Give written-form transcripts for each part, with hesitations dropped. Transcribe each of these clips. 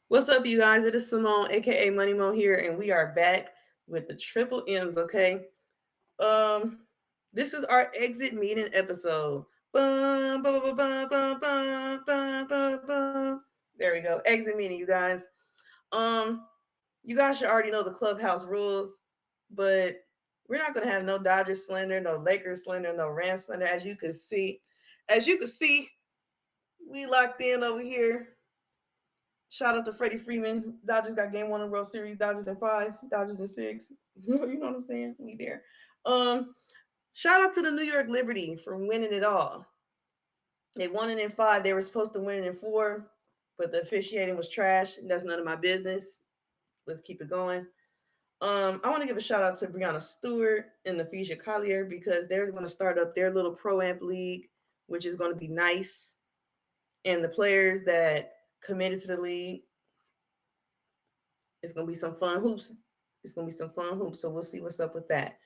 What's up, you guys? It is Simone, aka Money Mo here, and we are back with the triple M's. Okay, um, this is our exit meeting episode. Bum, bum, bum, bum, bum, bum, bum, bum, bum. There we go. Exit meeting, you guys. Um, you guys should already know the clubhouse rules, but we're not gonna have no Dodgers slander, no Lakers slander, no Rams slander. As you can see, we locked in over here. Shout out to Freddie Freeman. Dodgers got game one of the World Series. Dodgers in five. Dodgers in six. You know what I'm saying? We there. Um, Shout out to the New York Liberty for winning it all. They won it in five. They were supposed to win it in four, but the officiating was trash. That's none of my business. Let's keep it going. I want to give a shout out to Brianna Stewart and Naphesia Collier because they're going to start up their little pro amp league, which is going to be nice. And the players that committed to the league, it's gonna be some fun hoops. It's gonna be some fun hoops. So we'll see what's up with that.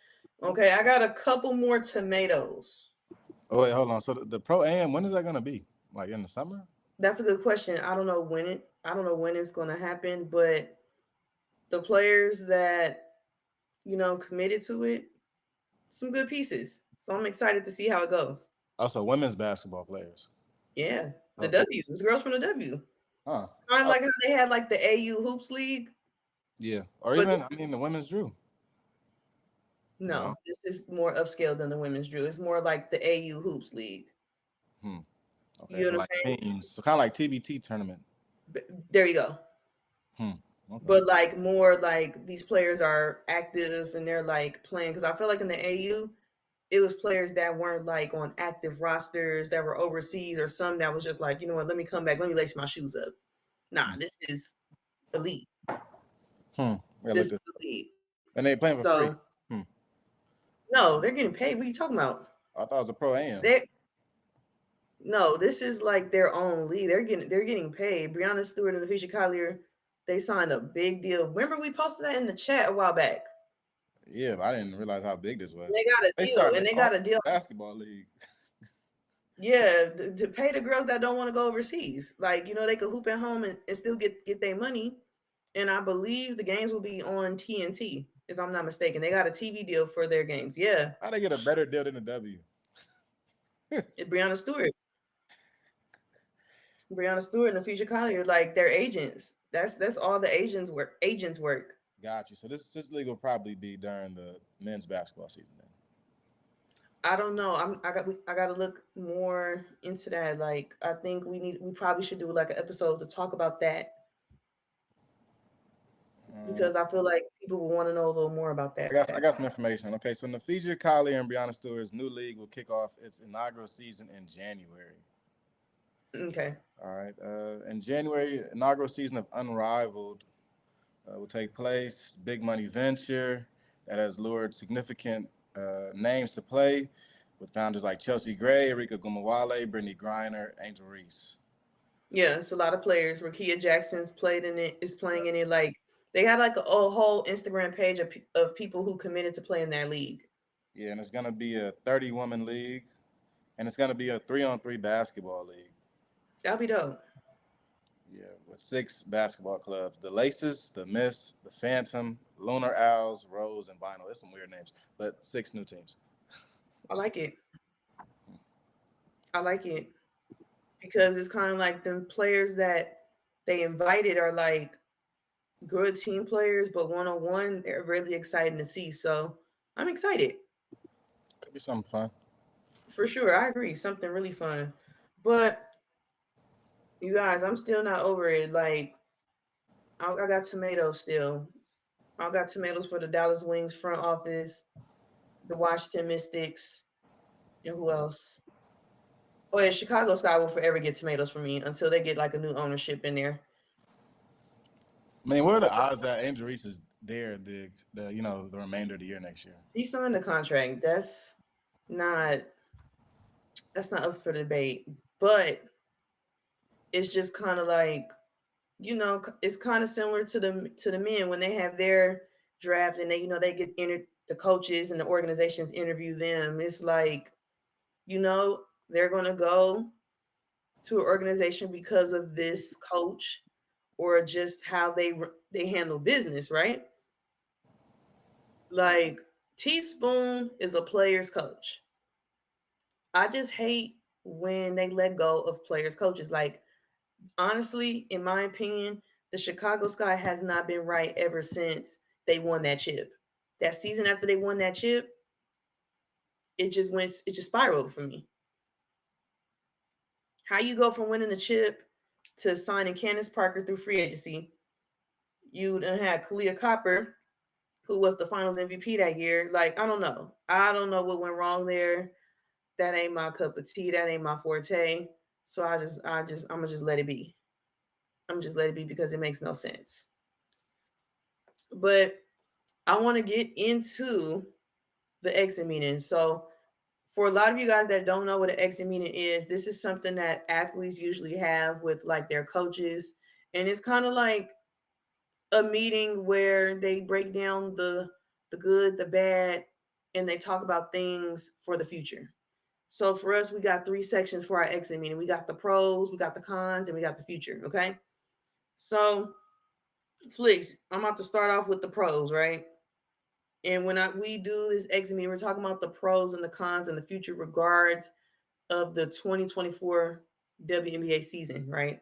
Okay, I got a couple more tomatoes. Oh wait, hold on. So the pro am, when is that gonna be? Like in the summer? That's a good question. I don't know when it's gonna happen, but the players that committed to it, some good pieces. So I'm excited to see how it goes. Also, women's basketball players. Yeah, the Okay. W. It's girls from the W. Huh. Kind of Oh, like how they had like the AU Hoops League, yeah. Or but even the women's drew. no, No. this is more upscale than the women's drew. It's more like the AU Hoops League. Hmm. Okay. You So know what like I'm saying? teams. So kind of like TBT tournament. There you go. Hmm. Okay. But like more like these players are active and they're like playing because I feel like in the AU it was players that weren't like on active rosters that were overseas or some that was just like, you know what, let me come back, let me lace my shoes up. Nah, Hmm. this is elite. Hmm. Yeah, This look is this. elite. And they playing for So free. Hmm. no, they're getting paid. What are you talking about? I thought it was a pro am. They no, this is like their own league. They're getting paid. Brianna Stewart and Lavisha Collier, they signed a big deal. Remember we posted that in the chat a while back. Yeah, but I didn't realize how big this was. They got a They deal, started and their they own got a deal. basketball league. Yeah, to pay the girls that don't want to go overseas. Like, they could hoop at home and still get their money. And I believe the games will be on TNT, if I'm not mistaken. They got a TV deal for their games. Yeah. How they get a better deal than the W? It's Brianna Stewart. Brianna Stewart and Future Collier, like they're agents. That's all the agents work. Got you. So this league will probably be during the men's basketball season then. I don't know. I got to look more into that. Like I think we probably should do like an episode to talk about that Um, because I feel like people will want to know a little more about that. I got some information. Okay, so Naphesia Collier and Brianna Stewart's new league will kick off its inaugural season in January. Okay. All right. In January, inaugural season of Unrivaled will take place. Big money venture that has lured significant names to play with founders like Chelsea Gray, Erika Gumawale, Brittany Griner, Angel Reese. Yeah, it's a lot of players. Rakia Jackson's played in it, is Yep. playing in it. Like they had like a whole Instagram page of people who committed to play in that league. Yeah, and it's going to be a 30-woman league, and it's going to be a 3-on-3 basketball league. That'll be dope. Yeah, with 6 basketball clubs: the Laces, the Miss, the Phantom, Lunar Owls, Rose, and Vinyl. There's some weird names, but 6 new teams. I like it. I like it because it's kind of like the players that they invited are like good team players, but one on one, they're really exciting to see. So I'm excited Could be something fun. for sure. I agree, something really fun. But you guys, I'm still not over it. Like I got tomatoes still. I got tomatoes for the Dallas Wings front office, the Washington Mystics, and who else? Oh yeah, Chicago Sky will forever get tomatoes for me until they get like a new ownership in there. I mean, what are the odds that Angel Reese is there the remainder of the year next year? He signed the contract. Not that's not up for debate. But it's just kind of like it's kind of similar to the men when they have their draft and they get the coaches and the organizations interview them. It's like they're gonna go to an organization because of this coach or just how they handle business, right? Like Teaspoon is a player's coach. I just hate when they let go of players coaches. Like honestly, in my opinion, the Chicago Sky has not been right ever since they won that chip. That season after they won that chip, it just spiraled for me. How you go from winning the chip to signing Candace Parker through free agency? You done had Kalia Copper, who was the Finals MVP that year. Like I don't know. I don't know what went wrong there. That ain't my cup of tea. That ain't my forte. So I'm gonna just let it be. I'm gonna just let it be because it makes no sense. But I want to get into the exit meeting. So for a lot of you guys that don't know what an exit meeting is, this is something that athletes usually have with like their coaches. And it's kind of like a meeting where they break down the good, the bad, and they talk about things for the future. So for us, we got three sections for our exit meeting. We got the pros, we got the cons, and we got the future. Okay. So Flix, I'm about to start off with the pros, right? And when we do this exit meeting, we're talking about the pros and the cons and the future regards of the 2024 WNBA season, right?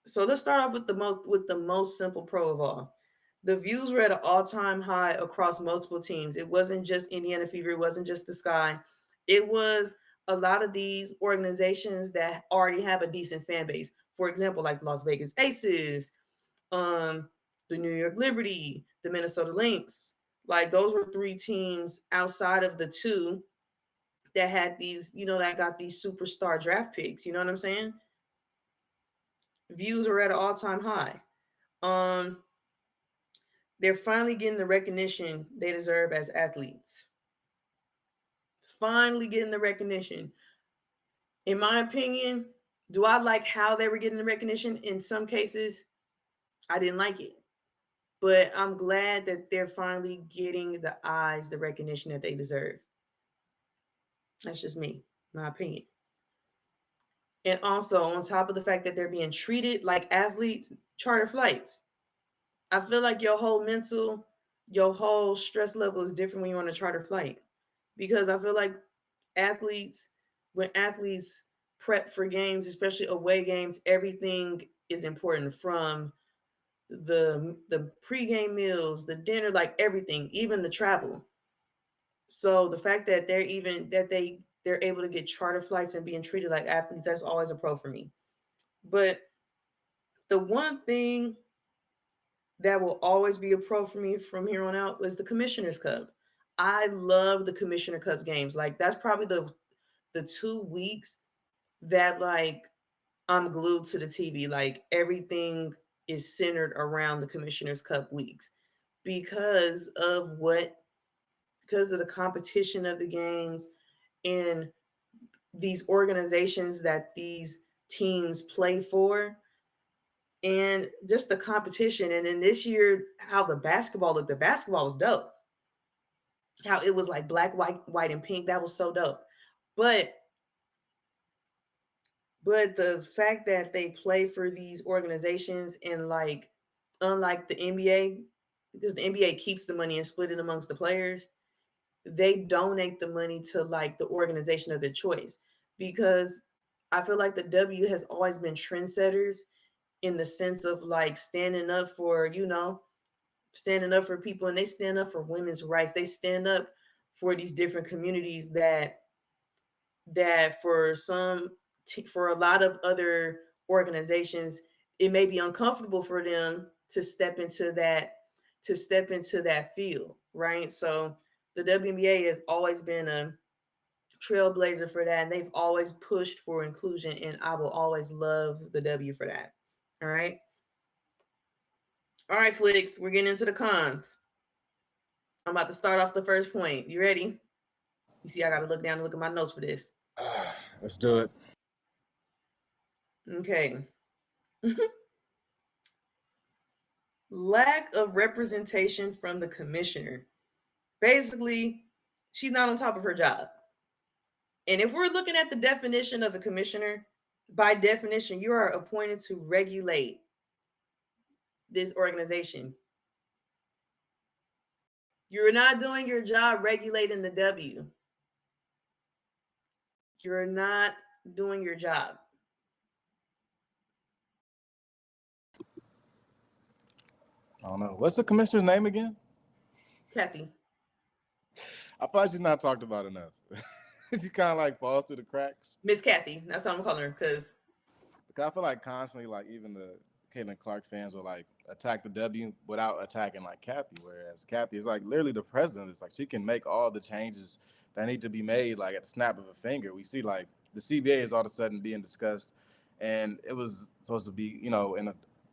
So let's start off with the most simple pro of all. The views were at an all-time high across multiple teams. It wasn't just Indiana Fever, it wasn't just the Sky. It was a lot of these organizations that already have a decent fan base. For example, like Las Vegas Aces, um, the New York Liberty, the Minnesota Lynx. Like those were three teams outside of the two that had these, that got these superstar draft picks. You know what I'm saying? Views are at an all-time high. Um, they're finally getting the recognition they deserve as athletes. Finally getting the recognition. In my opinion, do I like how they were getting the recognition? In some cases, I didn't like it. But I'm glad that they're finally getting the recognition that they deserve. That's just me, my opinion. And also, on top of the fact that they're being treated like athletes, charter flights. I feel like your whole stress level is different when you're on a charter flight. Because I feel like athletes, when athletes prep for games, especially away games, everything is important from the pregame meals, the dinner, like everything, even the travel. So the fact that they're able to get charter flights and being treated like athletes, that's always a pro for me. But the one thing that will always be a pro for me from here on out was the Commissioner's Cup. I love the Commissioner Cup games. Like that's probably the 2 weeks that like I'm glued to the TV. Like everything is centered around the Commissioner's Cup weeks because of the competition of the games and these organizations that these teams play for and just the competition. And then this year, how the basketball looked, the basketball was dope. How it was like black, white, and pink. That was so dope. But the fact that they play for these organizations and like unlike the NBA, because the NBA keeps the money and split it amongst the players, they donate the money to like the organization of their choice. Because I feel like the W has always been trendsetters in the sense of like standing up for people, and they stand up for women's rights. They stand up for these different communities that for a lot of other organizations, it may be uncomfortable for them to step into that field, right? So the WNBA has always been a trailblazer for that, and they've always pushed for inclusion, and I will always love the W for that. All right. All right, Flix, we're getting into the cons. I'm about to start off the first point. You ready? You see, I got to look down and look at my notes for this. Let's do it. Okay. Lack of representation from the commissioner. Basically, she's not on top of her job. And if we're looking at the definition of the commissioner, by definition, you are appointed to regulate this organization. You're not doing your job regulating the W. You're not doing your job. I don't know. What's the commissioner's name again? Kathy. I feel like she's not talked about enough. She kind of like falls through the cracks. Miss Kathy. That's what I'm calling her because I feel like constantly, like even the Caitlin Clark fans will like attack the W without attacking like Kathy. Whereas Kathy is like literally the president. It's like she can make all the changes that need to be made like at the snap of a finger. We see like the CBA is all of a sudden being discussed, and it was supposed to be, you know,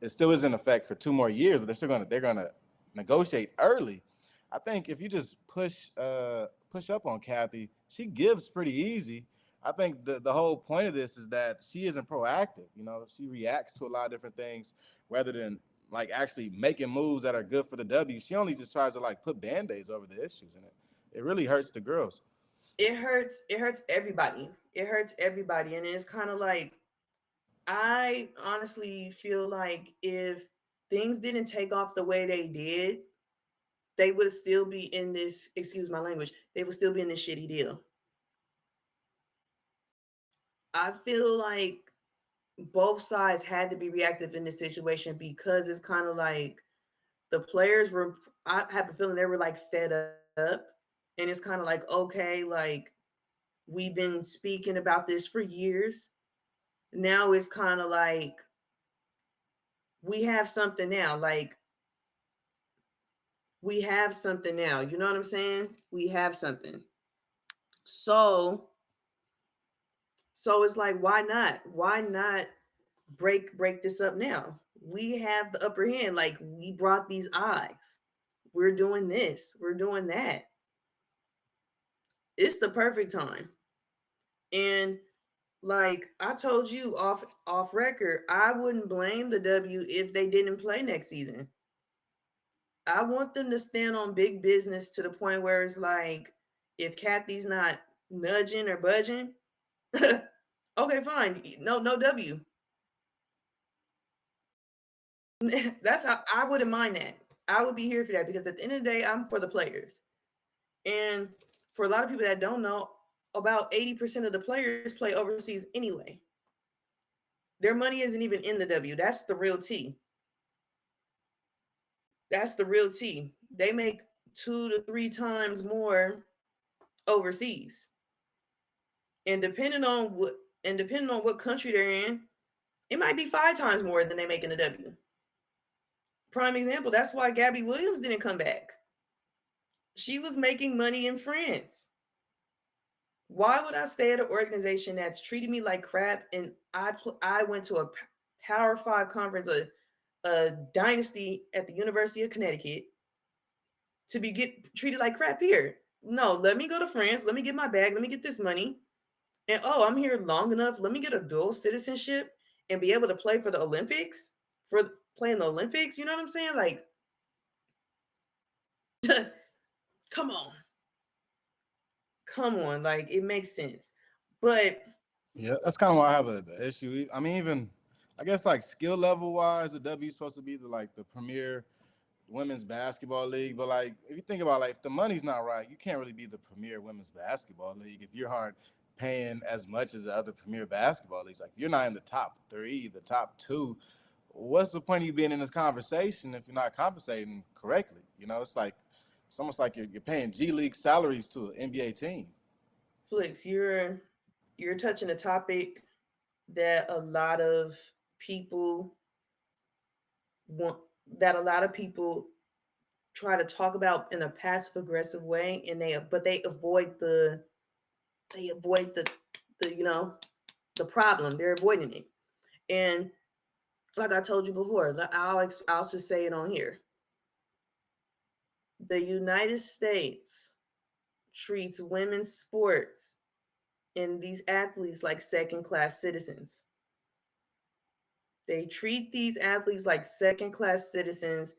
it still is in effect for 2 more years, but they're gonna negotiate early. I think if you just push up on Kathy, she gives pretty easy. I think the whole point of this is that she isn't proactive. You know, she reacts to a lot of different things rather than like actually making moves that are good for the W. She only just tries to like put band-aids over the issues, and it really hurts the girls. it hurts. It hurts everybody. It hurts everybody, and it's kind of like I honestly feel like if things didn't take off the way they did, they would still be in this. Excuse my language. They would still be in this shitty deal. I feel like both sides had to be reactive in this situation because it's kind of like the players were, I have a feeling they were like fed up, and it's kind of like, okay, like we've been speaking about this for years. Now it's kind of like we have something now. Like we have something now. You know what I'm saying? We have something. So it's like, why not? Why not break this up now? We have the upper hand. Like we brought these eyes. We're doing this. We're doing that. It's the perfect time. And like I told you off record, I wouldn't blame the W if they didn't play next season. I want them to stand on big business to the point where it's like, if Kathy's not nudging or budging, okay, fine. No W. That's how I wouldn't mind that. I would be here for that because at the end of the day, I'm for the players. And for a lot of people that don't know, about 80% of the players play overseas anyway. Their money isn't even in the W. That's the real T. That's the real T. They make 2 to 3 times more overseas. And depending on what country they're in, it might be 5 times more than they make in the W. Prime example, that's why Gabby Williams didn't come back. She was making money in France. Why would I stay at an organization that's treated me like crap? And I went to a Power 5 conference, a dynasty at the University of Connecticut, to be treated like crap here. No, let me go to France. Let me get my bag. Let me get this money. And oh, I'm here long enough. Let me get a dual citizenship and be able to play for the Olympics, for playing the Olympics. You know what I'm saying? Like, come on. Come on. Like, it makes sense. But Yeah, that's kind of why I have an issue. I mean, even I guess like skill level wise, the W is supposed to be the premier women's basketball league. But like, if you think about like, if the money's not right, you can't really be the premier women's basketball league if you're hard paying as much as the other premier basketball leagues. Like, if you're not in the top 3, the top 2, what's the point of you being in this conversation if you're not compensating correctly? You know, it's almost like you're paying G League salaries to an NBA team. Flix, you're touching a topic that a lot of people want, that a lot of people try to talk about in a passive aggressive way, and they avoid the you know, the problem. They're avoiding it. And like I told you before, I'll just say it on here. The United States treats women's sports and these athletes like second class citizens. They treat these athletes like second class citizens.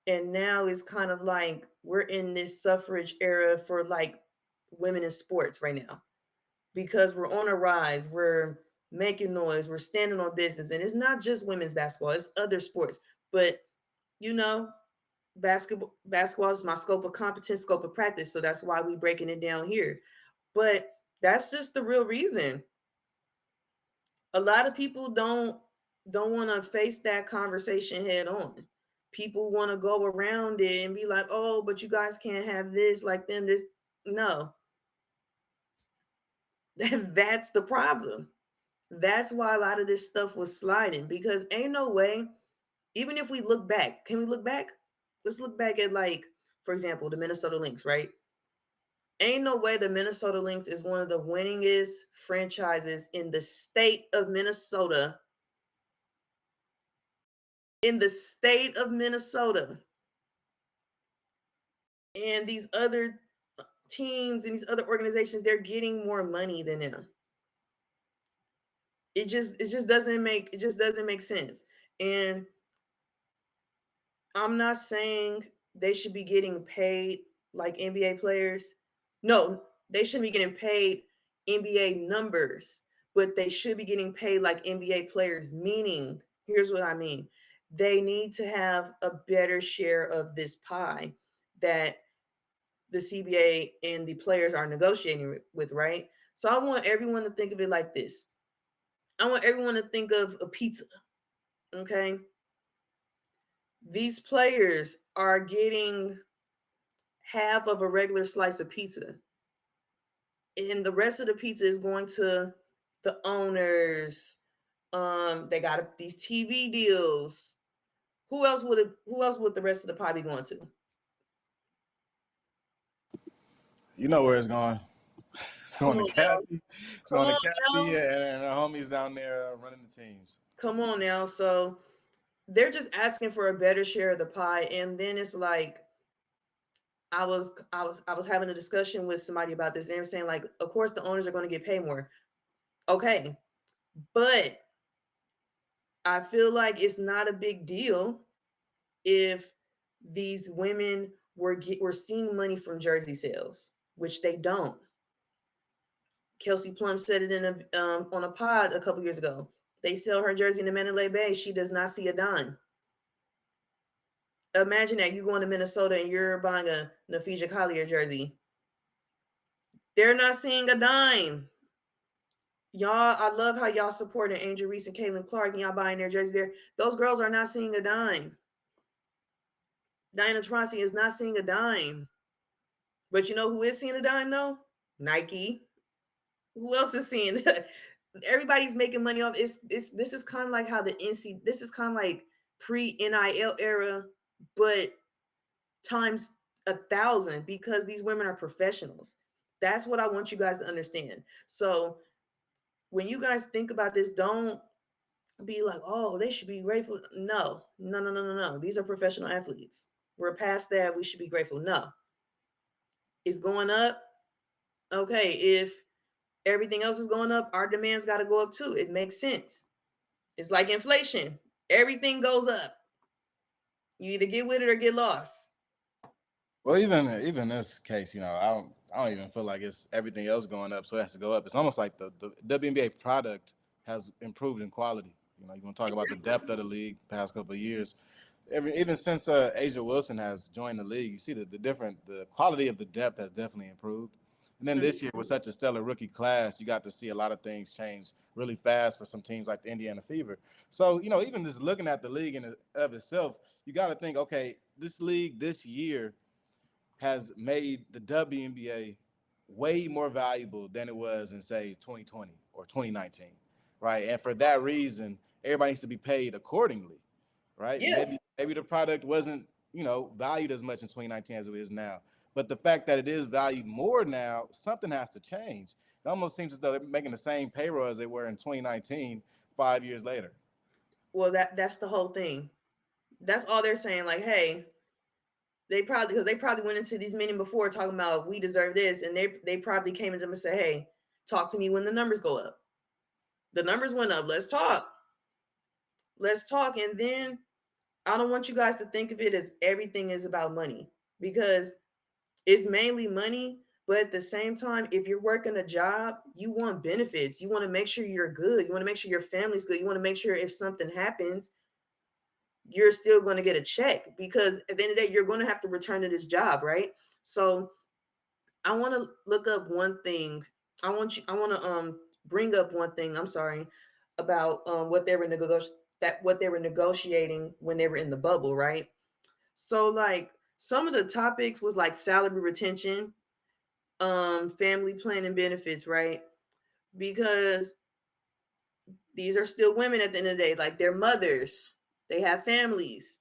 And now it's kind of like we're in this suffrage era for like women in sports right now because we're on a rise. We're making noise. We're standing on business. And it's not just women's basketball, it's other sports. But you know, basketball is my scope of competence, scope of practice. So that's why we breaking it down here. But that's just the real reason. A lot of people don't want to face that conversation head on. People want to go around it and be like, "Oh, but you guys can't have this like them this." No, that's the problem. That's why a lot of this stuff was sliding because ain't no way. Even if we look back, can we look back? Let's look back at, like, for example, the Minnesota Lynx, right? Ain't no way the Minnesota Lynx is one of the winningest franchises in the state of Minnesota. In the state of Minnesota. And these other teams and these other organizations, they're getting more money than them. It just doesn't make sense. And I'm not saying they should be getting paid like NBA players. No, they shouldn't be getting paid NBA numbers, but they should be getting paid like NBA players. Meaning, here's what I mean: they need to have a better share of this pie that the CBA and the players are negotiating with, right? So I want everyone to think of it like this. I want everyone to think of a pizza, okay? These players are getting half of a regular slice of pizza, and the rest of the pizza is going to the owners. They got these TV deals. Who else would the rest of the pie be going to? You know where it's going. It's Come going to on now. Kathy. It's Come going to on Kathy now. and her homies down there running the teams. Come on now. So they're just asking for a better share of the pie, and then it's like I was having a discussion with somebody about this. They were saying, like, of course the owners are going to get paid more. Okay, but I feel like it's not a big deal if these women were seeing money from jersey sales, which they don't. Kelsey Plum said it in a on a pod a couple years ago. They sell her jersey in the Mandalay Bay. She does not see a dime. Imagine that you going to Minnesota and you're buying a Nafija Collier jersey. They're not seeing a dime. Y'all, I love how y'all supporting Angel Reese and Caitlin Clark and y'all buying their jerseys there. Those girls are not seeing a dime. Diana Taurasi is not seeing a dime. But you know who is seeing a dime though? Nike. Who else is seeing that? Everybody's making money off. This is kind of like how the NC. This is kind of like pre-NIL era, but times 1,000 because these women are professionals. That's what I want you guys to understand. So when you guys think about this, don't be like, oh, they should be grateful. No, no, no, no, no, no. These are professional athletes. We're past that. We should be grateful. No, it's going up. Okay, if everything else is going up, our demand's got to go up too. It makes sense. It's like inflation. Everything goes up. You either get with it or get lost. Well, even this case, I don't even feel like it's everything else going up, so it has to go up. It's almost like the WNBA product has improved in quality. You want to talk about the depth of the league past couple of years. Even since Asia Wilson has joined the league, you see the quality of the depth has definitely improved. And then this year, with such a stellar rookie class, you got to see a lot of things change really fast for some teams like the Indiana Fever. So, even just looking at the league in of itself, you got to think, okay, this league this year has made the WNBA way more valuable than it was in, say, 2020 or 2019, right? And for that reason, everybody needs to be paid accordingly, right? Yeah. Maybe the product wasn't, valued as much in 2019 as it is now. But the fact that it is valued more now, something has to change. It almost seems as though they're making the same payroll as they were in 2019, 5 years later. Well, that's the whole thing. That's all they're saying. Like, hey, they probably went into these meetings before talking about we deserve this, and they probably came to them and said, hey, talk to me when the numbers go up. The numbers went up. Let's talk. Let's talk. And then I don't want you guys to think of it as everything is about money, because it's mainly money. But at the same time, if you're working a job, you want benefits. You want to make sure you're good. You want to make sure your family's good. You want to make sure if something happens, you're still going to get a check, because at the end of the day, you're going to have to return to this job, right? So I want to look up one thing. I want to bring up one thing. I'm sorry, about what they were negotiating when they were in the bubble, right? So like some of the topics was like salary retention, family planning benefits, right? Because these are still women at the end of the day, like they're mothers, they have families.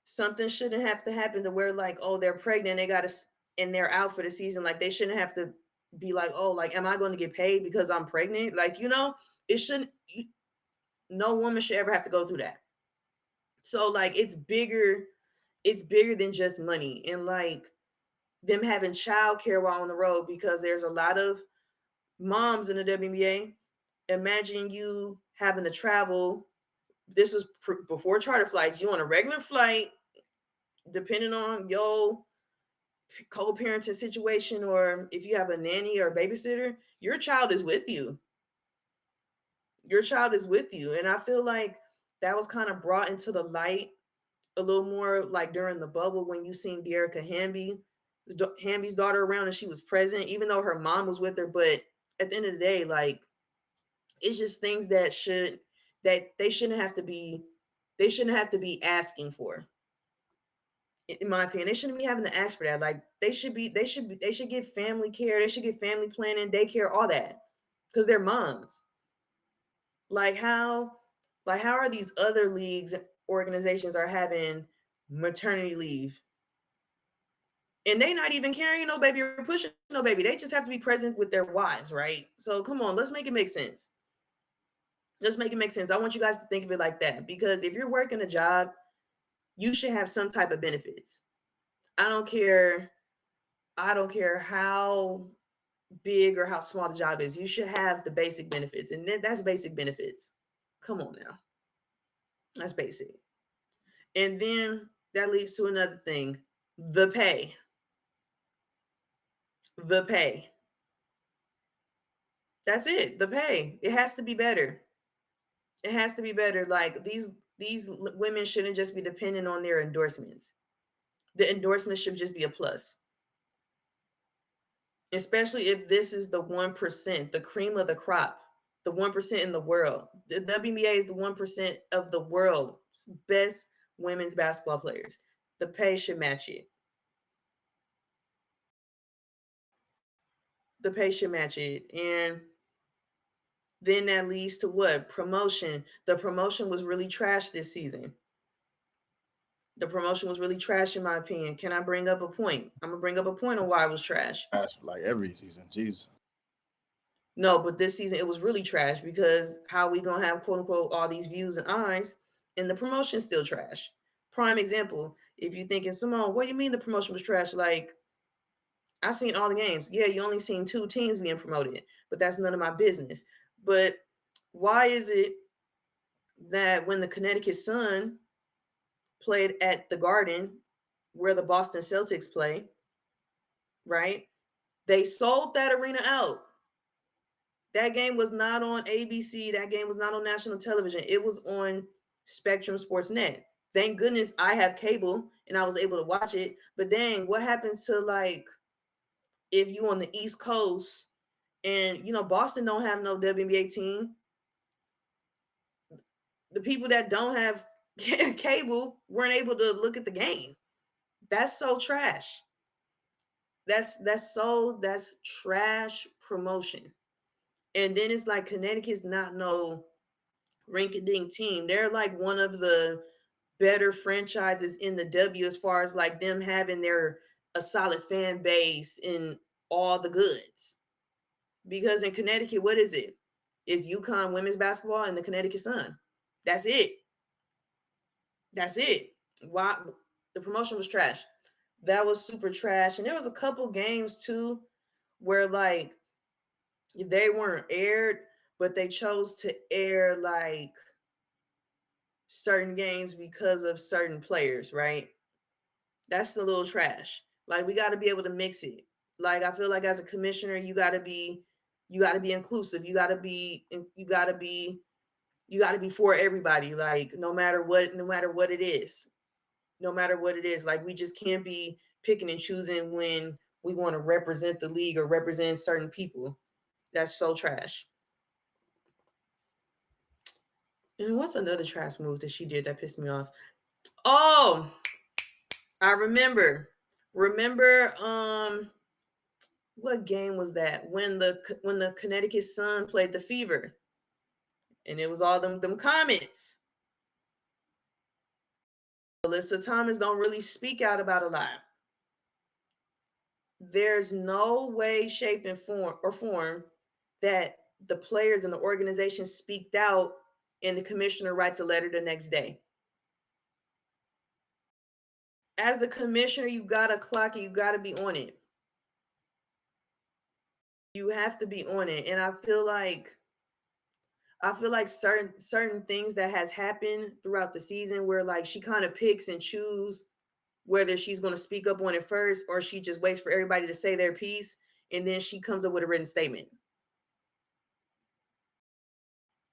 Something shouldn't have to happen to where like, oh, they're pregnant, they got to, and they're out for the season. Like they shouldn't have to be like, oh, like, am I going to get paid because I'm pregnant? Like, it shouldn't. No woman should ever have to go through that. So like, it's bigger. It's bigger than just money, and like them having childcare while on the road, because there's a lot of moms in the WNBA. Imagine you having to travel. This was before charter flights. You on a regular flight, depending on your co-parenting situation, or if you have a nanny or a babysitter, your child is with you. Your child is with you. And I feel like that was kind of brought into the light a little more like during the bubble, when you seen Dearica Hamby's daughter around and she was present, even though her mom was with her. But at the end of the day, like, it's just things that they shouldn't have to be asking for. In my opinion, they shouldn't be having to ask for that. Like they should get family care, they should get family planning, daycare, all that, because they're moms. Like how are these other leagues, organizations are having maternity leave, and they not even carrying no baby or pushing no baby? They just have to be present with their wives, right? So come on, let's make it make sense. Let's make it make sense. I want you guys to think of it like that, because if you're working a job, you should have some type of benefits. I don't care. I don't care how big or how small the job is. You should have the basic benefits, and that's basic benefits. Come on now, that's basic. And then that leads to another thing: the pay. The pay. That's it. The pay. It has to be better. It has to be better. Like these women shouldn't just be dependent on their endorsements. The endorsement should just be a plus, especially if this is the 1%, the cream of the crop, the 1% in the world. The WNBA is the 1% of the world's best women's basketball players. The pay should match it. The pay should match it. And then that leads to what? Promotion. The promotion was really trash this season. The promotion was really trash, in my opinion. Can I bring up a point? I'm gonna bring up a point on why it was trash. That's like every season. Jeez. No, but this season it was really trash, because how we gonna have quote unquote all these views and eyes, and the promotion still trash. Prime example. If you're thinking, Simone, what do you mean the promotion was trash? Like, I seen all the games. Yeah, you only seen 2 teams being promoted, but that's none of my business. But why is it that when the Connecticut Sun played at the Garden, where the Boston Celtics play, right? They sold that arena out. That game was not on ABC. That game was not on national television. It was on Spectrum Sports Net. Thank goodness I have cable and I was able to watch it. But dang, what happens to like if you on the East Coast and Boston don't have no WNBA team? The people that don't have cable weren't able to look at the game. That's so trash. That's trash promotion. And then it's like Connecticut's not no rink-a-dink team. They're like one of the better franchises in the W, as far as like them having a solid fan base and all the goods. Because in Connecticut, what is it? It's UConn women's basketball and the Connecticut Sun. That's it. That's it. Why the promotion was trash. That was super trash. And there was a couple games too where like they weren't aired, but they chose to air like certain games because of certain players, right? That's a little trash. Like we got to be able to mix it. Like I feel like as a commissioner, you got to be inclusive. You got to be You got to be for everybody, like no matter what it is. No matter what it is, like we just can't be picking and choosing when we want to represent the league or represent certain people. That's so trash. And what's another trash move that she did that pissed me off? Oh, I remember. Remember what game was that? When the Connecticut Sun played the Fever. And it was all them comments. Alyssa Thomas don't really speak out about a lot. There's no way, shape, and form that the players and the organization speaked out and the commissioner writes a letter the next day. As the commissioner, you gotta clock it, you gotta be on it. You have to be on it. And I feel like certain things that has happened throughout the season where like she kind of picks and choose whether she's going to speak up on it first or she just waits for everybody to say their piece and then she comes up with a written statement.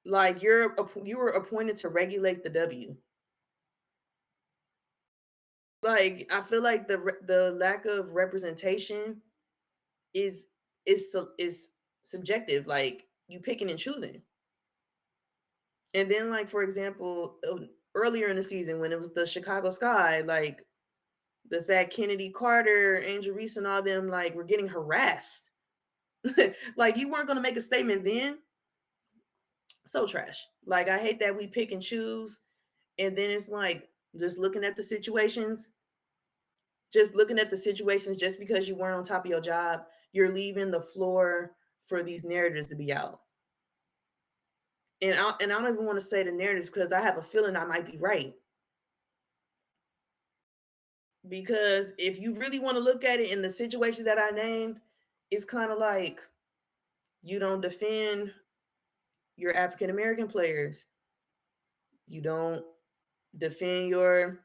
Like you were appointed to regulate the W. Like I feel like the lack of representation is is subjective. Like you picking and choosing. And then like for example, earlier in the season when it was the Chicago Sky, like the fact Kennedy Carter, Angel Reese, and all them like were getting harassed. Like you weren't gonna make a statement then. So trash. Like I hate that we pick and choose, and then it's like just looking at the situations, just because you weren't on top of your job, you're leaving the floor for these narratives to be out. And I don't even want to say the narratives because I have a feeling I might be right. Because if you really want to look at it in the situations that I named, it's kind of like you don't defend your African American players. You don't defend your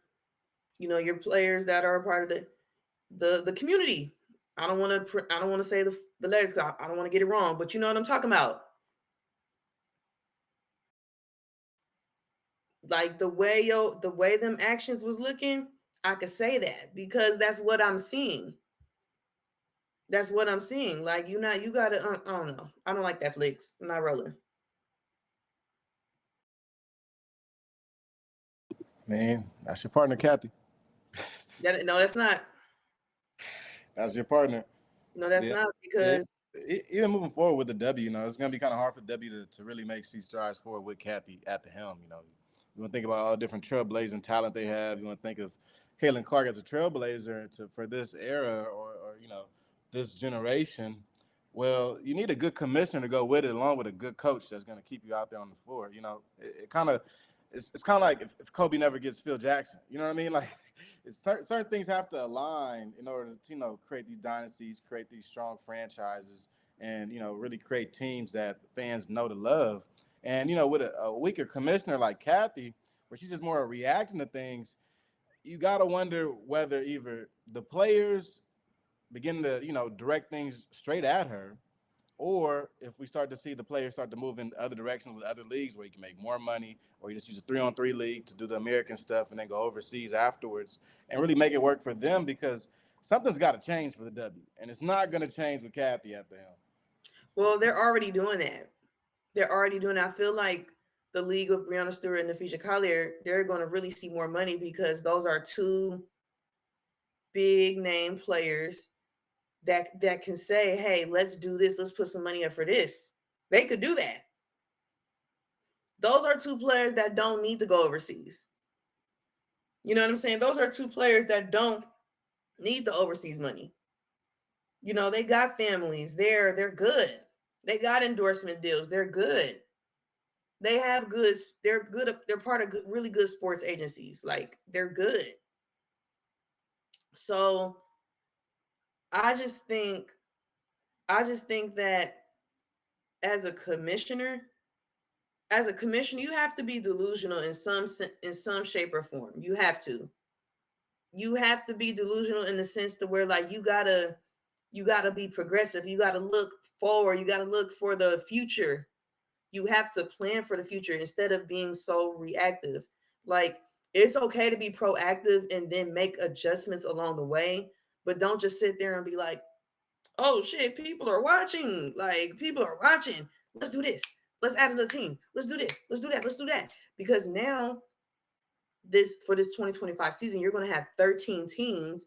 players that are a part of the community. I don't want to say the letters because I don't want to get it wrong, but you know what I'm talking about. Like the way them actions was looking, I could say that because that's what I'm seeing. That's what I'm seeing. Like you gotta. I don't know. I don't like that flicks. I'm not rolling. Man, that's your partner, Kathy. No, that's not. That's your partner. No, that's Yeah. not because Even moving forward with the W, it's going to be kind of hard for W to really make these strides forward with Kathy at the helm. You want to think about all the different trailblazing talent they have. You want to think of Caitlin Clark as a trailblazer for this era or this generation. Well, you need a good commissioner to go with it, along with a good coach that's going to keep you out there on the floor. It kind of it's kind of like if Kobe never gets Phil Jackson. You know what I mean? Like certain things have to align in order to create these dynasties, create these strong franchises, and really create teams that fans know to love. And with a weaker commissioner like Kathy, where she's just more reacting to things, you got to wonder whether either the players begin to direct things straight at her, or if we start to see the players start to move in other directions with other leagues where you can make more money, or you just use a 3-on-3 league to do the American stuff and then go overseas afterwards and really make it work for them, because something's got to change for the W, and it's not going to change with Kathy at the helm. Well, they're already doing that. They're already doing it. I feel like the league of Breanna Stewart and Napheesa Collier, they're going to really see more money because those are two big name players that can say, hey, let's do this. Let's put some money up for this. They could do that. Those are two players that don't need to go overseas. You know what I'm saying? Those are two players that don't need the overseas money. They got families. They're good. They got endorsement deals. They're good. They have goods. They're good. They're part of really good sports agencies. Like they're good. So I just think that as a commissioner, you have to be delusional in some shape or form. You have to. You have to be delusional in the sense to where like you gotta be progressive. You gotta look forward. You gotta look for the future. You have to plan for the future instead of being so reactive. Like, it's okay to be proactive and then make adjustments along the way, but don't just sit there and be like, oh shit, people are watching. Like, people are watching. Let's do this. Let's add another team. Let's do this. Let's do that. Let's do that. Because now, this for this 2025 season, you're going to have 13 teams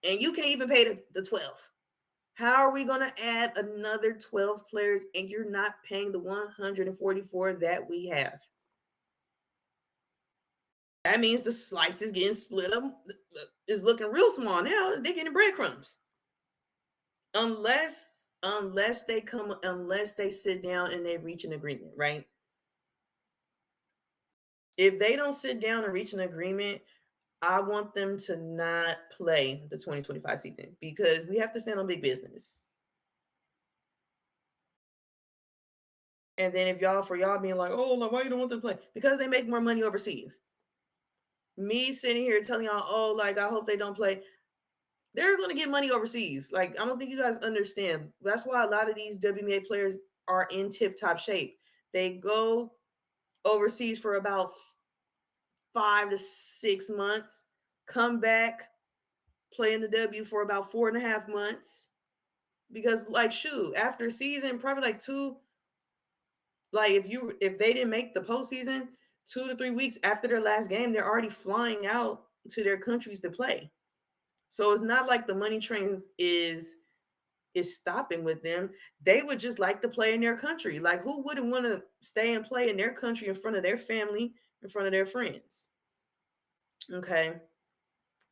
and you can't even pay the 12. How are we going to add another 12 players and you're not paying the 144 that we have? That means the slice is getting split up. It's looking real small now. They're getting breadcrumbs. Unless they sit down and they reach an agreement, right? If they don't sit down and reach an agreement, I want them to not play the 2025 season because we have to stand on big business. And then if y'all being like, oh, like, why you don't want them to play? Because they make more money overseas. Me sitting here telling y'all, oh, like, I hope they don't play. They're going to get money overseas. Like, I don't think you guys understand. That's why a lot of these WNBA players are in tip-top shape. They go overseas for about 5 to 6 months, come back, play in the W for about 4.5 months. Because, like, shoot, after season, probably like 2, like if they didn't make the postseason, 2 to 3 weeks after their last game, they're already flying out to their countries to play. So it's not like the money trains is stopping with them. They would just like to play in their country. Like, who wouldn't want to stay and play in their country in front of their family, in front of their friends? Okay.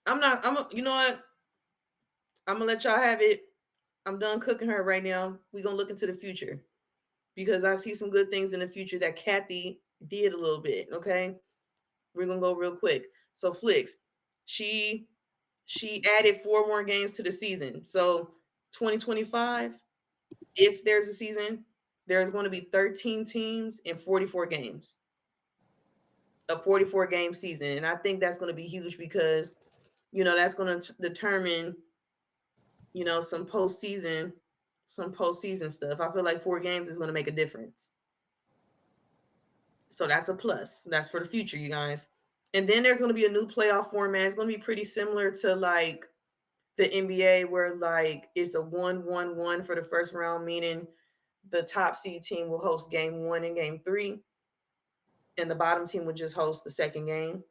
You know what? I'm gonna let y'all have it. I'm done cooking her right now. We're gonna look into the future because I see some good things in the future that Kathy did a little bit. Okay. We're gonna go real quick. So Flicks, she added 4 more games to the season. So 2025, if there's a season, there's going to be 13 teams and 44 games. A 44 game season. And I think that's going to be huge because, that's going to determine, some postseason stuff. I feel like 4 games is going to make a difference. So that's a plus. That's for the future, you guys. And then there's going to be a new playoff format. It's going to be pretty similar to like the NBA, where like it's a 1-1-1 for the first round, meaning the top seed team will host game 1 and game 3, and the bottom team would just host the second game.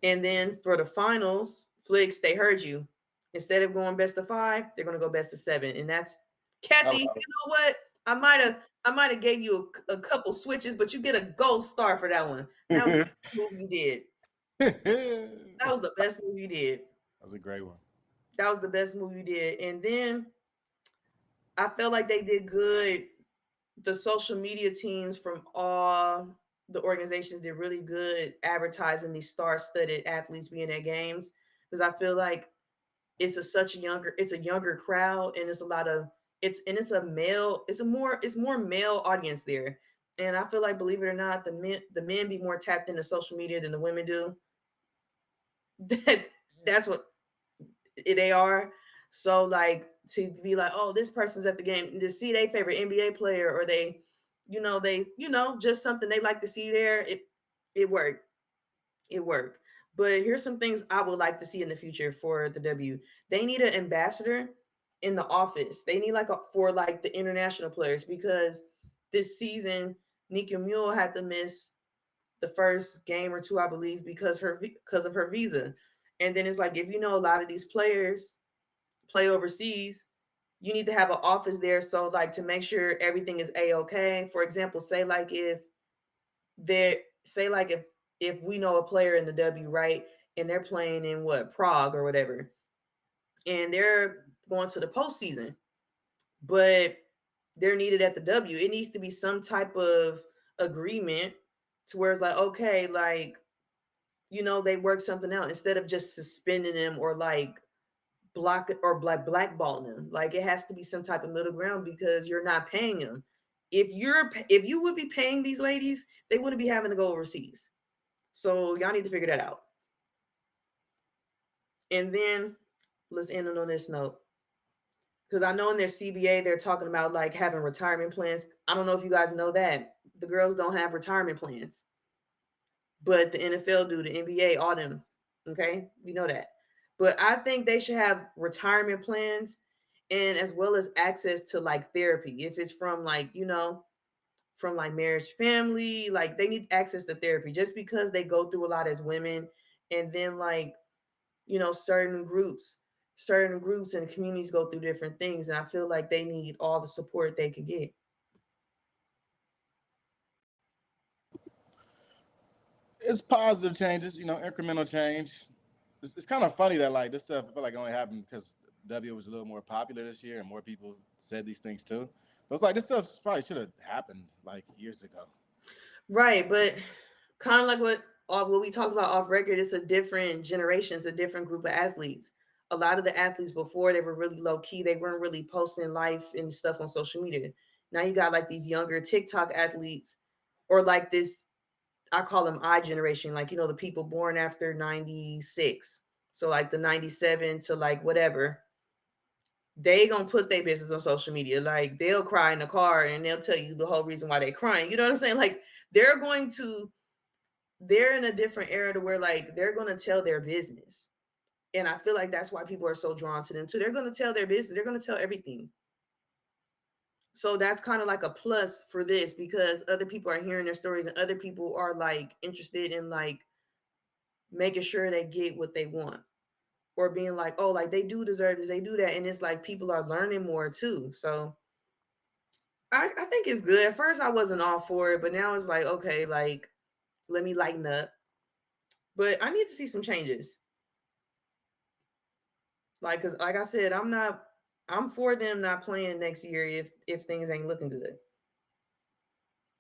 And then for the finals, Flicks, they heard you. Instead of going best of 5, they're going to go best of 7, and that's Kathy. You know what? I might have gave you a couple switches, but you get a gold star for that one. That was the best move you did. That was the best move you did. That was a great one. That was the best move you did. And then I felt like they did good. The social media teams from all the organizations did really good advertising these star-studded athletes being at games, because I feel like it's a younger crowd, and it's more male audience there. And I feel like, believe it or not, the men be more tapped into social media than the women do. That's what they are. So like, to be like, oh, this person's at the game to see their favorite NBA player, or they just something they like to see there. It worked. But here's some things I would like to see in the future for the W. They need an ambassador in the office. They need for the international players, because this season Nika Mule had to miss the first game or 2, I believe, because of her visa. And then it's like, if a lot of these players play overseas, you need to have an office there. So like, to make sure everything is a-okay. For example, if we know a player in the W, right, and they're playing in Prague or whatever, and they're going to the postseason, but they're needed at the W, it needs to be some type of agreement to where it's like, okay, like, they work something out instead of just suspending them or blackballing them. Like, it has to be some type of middle ground, because you're not paying them. If you would be paying these ladies, they wouldn't be having to go overseas. So y'all need to figure that out. And then let's end on this note. Because I know in their CBA they're talking about like having retirement plans. I don't know if you guys know that the girls don't have retirement plans, but the NFL do, the NBA, all them. Okay, we know that. But I think they should have retirement plans, and as well as access to like therapy if it's from like from like marriage, family, like they need access to therapy just because they go through a lot as women, and then like certain groups and communities go through different things, and I feel like they need all the support they can get. It's positive changes, incremental change. It's kind of funny that like this stuff I feel like only happened because W was a little more popular this year and more people said these things too. But it's like this stuff probably should have happened like years ago. Right, but kind of like what we talked about off record, it's a different generation, it's a different group of athletes. A lot of the athletes before, they were really low key, they weren't really posting life and stuff on social media. Now you got like these younger TikTok athletes, or like this, I call them I generation, like the people born after 96. So like the 97 to like whatever, they gonna put their business on social media. Like they'll cry in the car and they'll tell you the whole reason why they're crying. You know what I'm saying? Like they're going to they're in a different era to where like they're gonna tell their business. And I feel like that's why people are so drawn to them too. They're gonna tell their business, they're gonna tell everything. So that's kind of like a plus for this because other people are hearing their stories and other people are like interested in like making sure they get what they want, or being like, oh, like they do deserve this, they do that. And it's like people are learning more too. So I think it's good. At first I wasn't all for it, but now it's like, okay, like let me lighten up. But I need to see some changes. Like, cause like I said, I'm for them not playing next year if things ain't looking good.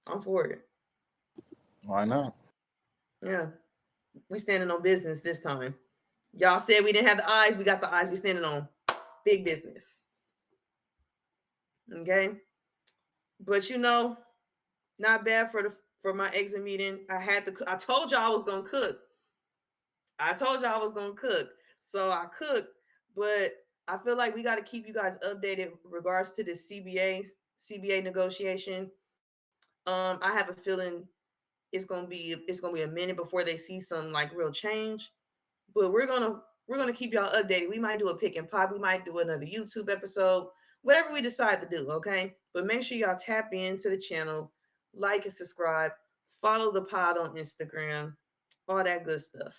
I'm for it. Why not? Yeah. We standing on business this time. Y'all said we didn't have the eyes, we got the eyes. We standing on big business. Okay. But not bad for my exit meeting. I told y'all I was gonna cook. I told y'all I was gonna cook. So I cooked, but I feel like we got to keep you guys updated regards to the CBA negotiation. I have a feeling it's gonna be a minute before they see some like real change. But we're gonna keep y'all updated. We might do a pick and pop. We might do another YouTube episode. Whatever we decide to do, okay? But make sure y'all tap into the channel, like and subscribe, follow the pod on Instagram, all that good stuff.